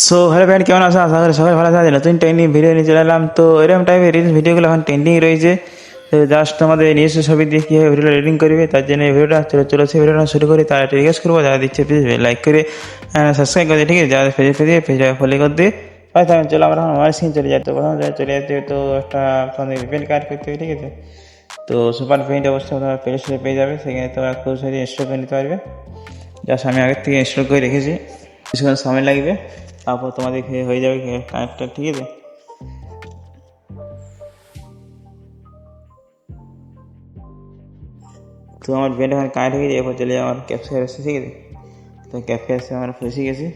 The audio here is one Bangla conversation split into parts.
সো হ্যালো ফ্রেন্ড, কেমন আছো? আশা করি সবাই ভালো আছে। নতুন ট্রেন্ডিং ভিডিও নিয়ে চলে এলাম। তো এরকম টাইপের রিলস ভিডিওগুলো এখন ট্রেন্ডিং রয়েছে। তো জাস্ট আমাদের নিজস্ব ছবি দিয়ে কীভাবে ভিডিওটা এডিটিং করবে তার জন্য এই ভিডিওটা চলো সেই ভিডিওটা শুরু করি। তার একটা রিকোয়েস্ট করবো, যারা দিচ্ছে প্লিজ লাইক করে সাবস্ক্রাইব করে দিয়ে, ঠিক আছে? যারা পেজটা ফলো করে দিয়ে চলো আমরা এখন আমার স্ক্রিন চলে যাই। তো প্রথমে চলে যেতে তো একটা ভিপিএন কার্ড করতে হবে, ঠিক আছে? তো সুপার পেইন্ট অবশ্যই তোমরা প্লে স্টোরে পেয়ে যাবে, সেখানে তোমরা খুব সহজে ইনস্টল করে নিতে পারবে। জাস্ট আমি আগের থেকে ইনস্টল করে রেখেছি, কিছুক্ষণ সময় লাগবে, তারপর তোমাদের হয়ে যাবে কানেক্টটা, ঠিক আছে? তো আমার ব্যান্ড এখন কানেক্ট হয়ে গেছে। এরপর চলে যাই আমার ক্যাপচার আসছে, ঠিক আছে? তো ক্যাপচার আসছে আমার ফেসে গেছি।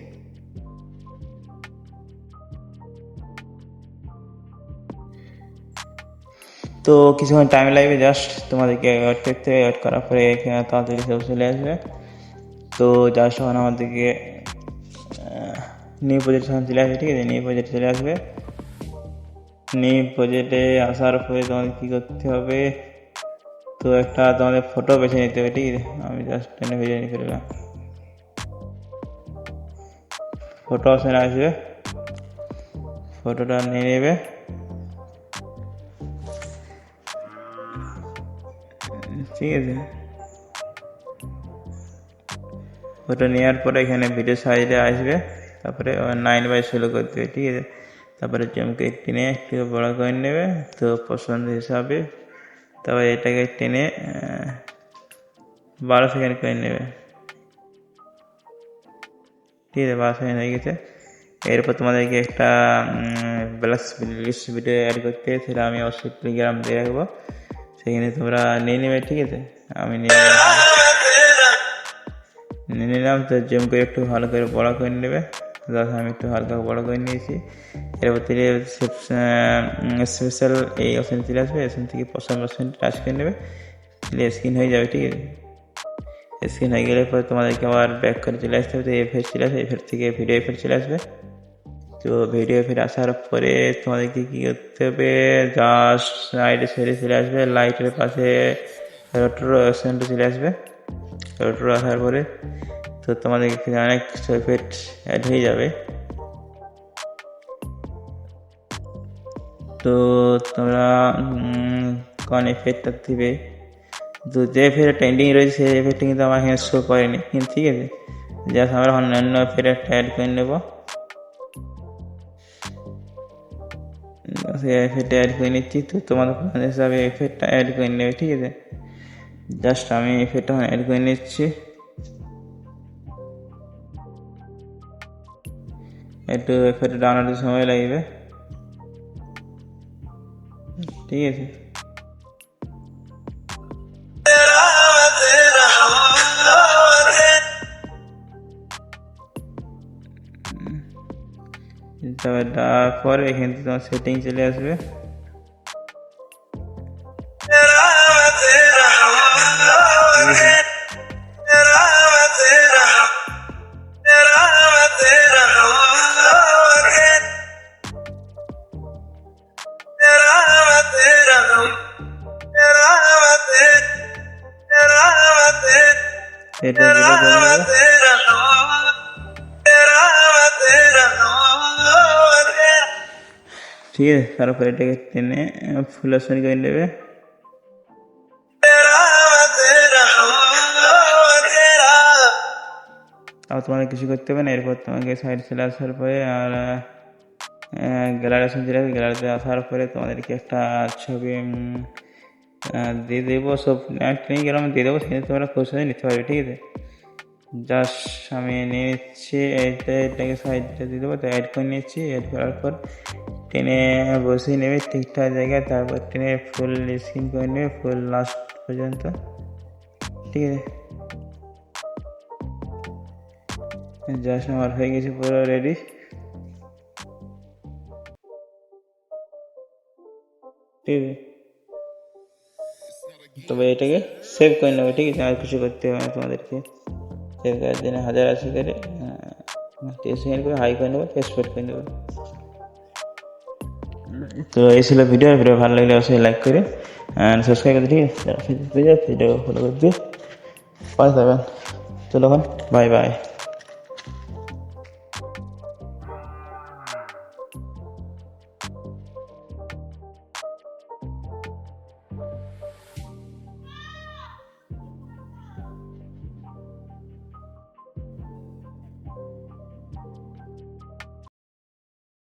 তো কিছুক্ষণ টাইম লাগবে, জাস্ট তোমাদেরকে ওয়েট করতে হবে। ওয়েট করার পরে তাড়াতাড়ি সব চলে আসবে। তো জাস্ট এখন আমাদেরকে নিউ প্রজেক্ট চলে আসবে, ঠিক আছে? নিউ প্রজেক্ট চলে আসবে। নিউ প্রজেক্টে আসার পরে তোমাদের কী করতে হবে, তো একটা তোমাদের ফটো বেছে নিতে হবে, ঠিক আছে? আমি জাস্ট টেনে ভেজে নিয়ে ফেললাম। ফটো অপশানে আসবে, ফটোটা নিয়ে নেবে, ঠিক আছে? ফটো নেওয়ার পরে এখানে ভিডিও সাইজে আসবে, তারপরে 9:16 করতে হবে, ঠিক আছে? তারপরে জমকে টেনে একটু বড় করে নেবে, তো পছন্দ হিসাবে। তারপরে এটাকে টেনে 12 সেকেন্ড করে নেবে, ঠিক আছে? 12 সেকেন্ড হয়ে গেছে। এরপর তোমাদেরকে একটা ব্লাস লিস্ট ভিডিও অ্যাড করতে হবে, সেটা আমি অবশ্যই টেলিগ্রাম দিয়ে রাখবো, সেখানে তোমরা নিয়ে নেবে, ঠিক আছে? আমি নিয়ে নিলাম। তো জুম করে একটু ভালো করে বড় করে নেবে। আমি একটু হালকা বড় করে নিয়েছি। এরপর থেকে স্পেশাল এই অপশান চলে আসবে, এখান থেকে 50% টাচ করে নেবে, স্ক্রিন হয়ে যাবে, ঠিক আছে? স্ক্রিন হয়ে গেলে পরে তোমাদেরকে আবার ব্যাক করে চলে আসতে হবে। তো এফেক্ট চলে আসবে, এফেক্ট থেকে ভিডিও এফেক্ট চলে আসবে। তো ভিডিও এফেক্ট আসার পরে তোমাদেরকে কী করতে হবে, জাস্ট সাইডে সেরে চলে আসবে, লাইটের পাশে রোটর অপশানটা চলে আসবে। রোটর আসার পরে তো তোমাদের এখানে অনেক কিছু এফেক্ট অ্যাড হয়ে যাবে। তো তোমরা কোন এফেক্টটা দিবে, তো যে এফেক্ট ট্রেন্ডিং রয়েছে সেই এফেক্টটা কিন্তু আমার এখানে শো করেনি, কিন্তু ঠিক আছে? জাস্ট আমরা অন্যান্য এফেক্ট অ্যাড করে নেব, সেই এফেক্টটা অ্যাড করে নিচ্ছি। তো তোমাদের হিসাবে এফেক্টটা অ্যাড করে নেবে, ঠিক আছে? জাস্ট আমি এফেক্টটা অ্যাড করে নিচ্ছি। একটু এফেক্ট ডাউনলোডের সময় লাগবে, ঠিক আছে? তারপর এখান থেকে তোমার সেটিং চলে আসবে। এটা ঠিক আছে। তারপরে এটাকে টেনে ফুল অপশন করে নেবে। আর তোমাকে কিছু করতে হবে না। এরপর তোমাকে সাইড চলে আসার পরে আর গ্যালারি অপশন চলে আসবে। গ্যালারিতে আসার পরে তোমাদেরকে একটা ছবি দিয়ে দেবো, সব ট্রেনিং গেলাম দিয়ে দেবো, সেখানে তোমরা খুব সহজে নিতে পারবে, ঠিক আছে? জাস্ট আমি নিয়ে নিচ্ছি, এটাকে সাইডটা দিয়ে দেবো। তো অ্যাড করে নিচ্ছি। অ্যাড করার পর টেনে বসিয়ে নেবে ঠিকঠাক জায়গায়, তারপর টেনে ফুল স্ক্রিন করে নেবে, ফুল লাস্ট পর্যন্ত, ঠিক আছে? জাস্ট আমার হয়ে গেছে পুরো রেডি। ঠিক আছে, তবে এটাকে সেভ করে নেবে, ঠিক আছে? আর কিছু করতে হবে না তোমাদেরকে। সেভ করার জন্য 1080 করে 30 সেকেন্ড করে হাই করে নেবো, এক্সপোর্ট করে নেবো। তো এই ছিল ভিডিও ভালো লাগলে অবশ্যই লাইক করে সাবস্ক্রাইব করে, ঠিক আছে? ভিডিও ফলো করে দিয়ে পাই যাবেন। চলো, বাই বাই।